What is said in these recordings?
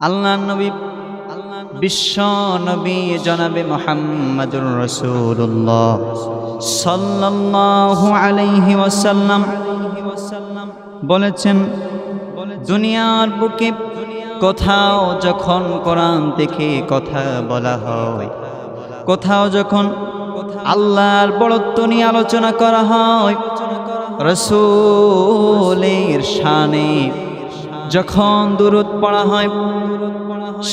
আল্লাহর নবী বিশ্ব নবী জনাবে মুহাম্মদুর রাসূলুল্লাহ সাল্লাল্লাহু আলাইহি ওয়াসাল্লাম বলেছেন, দুনিয়ার বুকে কোথাও যখন কোরআন থেকে কথা বলা হয়, কোথাও যখন আল্লাহর বড়ত্ব নিয়ে আলোচনা করা হয়, রাসূলের শানে যখন দুরূদ পড়া হয়,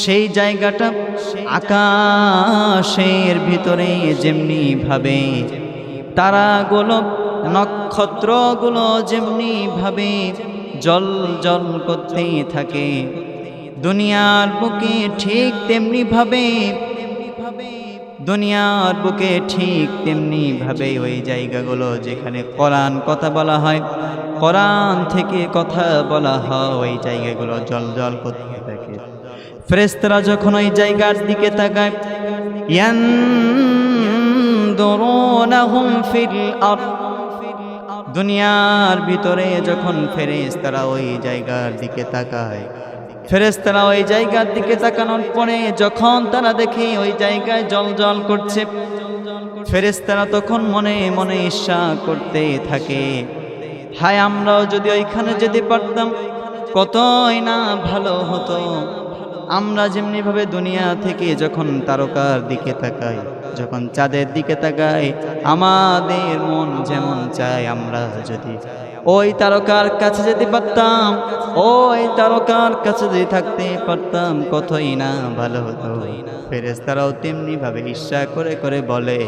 সেই জায়গাটা আকাশের ভিতরে যেমনি ভাবে তারাগুলো নক্ষত্রগুলো যেমনি ভাবে জল জল করতে থাকে, দুনিয়ার বুকে ঠিক তেমনি ভাবে দুনিয়ার বুকে ঠিক তেমনি ভাবে ওই জায়গাগুলো যেখানে কোরআন কথা বলা হয়, কোরআন থেকে কথা বলা হয়, ওই জায়গাগুলো জল জল করতে থাকে। ফেরেশতারা যখন ওই জায়গার দিকে তাকায়, ইয়ানদুরুনাহুম ফিল আরদ, দুনিয়ার ভিতরে যখন ফেরেশতারা ওই জায়গার দিকে তাকায়, ফেরেশতারা ওই জায়গার দিকে তাকানোর পরে যখন তারা দেখে ওই জায়গায় জল জল করছে, ফেরেশতারা তখন মনে মনে ঈর্ষা করতে থাকে, হায় আমরাও যদি ওইখানে যেতে পারতাম কতই না ভালো হতো। আমরা যেমনি ভাবে দুনিয়া থেকে যখন তারকার দিকে তাকাই, যখন চাঁদের দিকে তাকাই, আমাদের মন যেমন চায় আমরা যদি ওই তারকার কাছে যেতে পারতাম, ওই তারকার কাছে যদি থাকতে পারতাম কতই না ভালো হতো। ফেরেশতারাও তেমনি ভাবে ঈর্ষা করে করে বলে,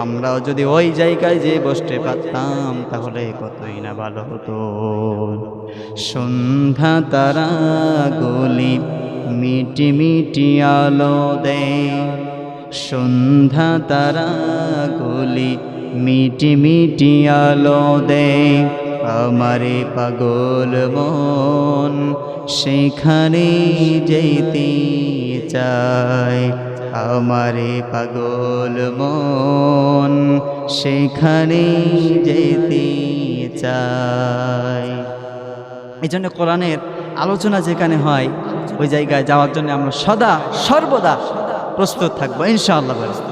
আমরাও যদি ওই জায়গায় যে বসতে পারতাম তাহলে কতই না ভালো হতো। সন্ধ্যা তারা গলি মিটি মিটি আলো দেয়, সন্ধ্যা তারা গলি মিটি মিটি আলো দেয়, আমারে পাগল মন সেখানে যেতে চায়, আমারে পাগল মন সেখানে যেতে চায়। এই জন্য কোরআনের আলোচনা যেখানে হয় ওই জায়গায় যাওয়ার জন্য আমরা সদা সর্বদা প্রস্তুত থাকবো ইনশাআল্লাহ।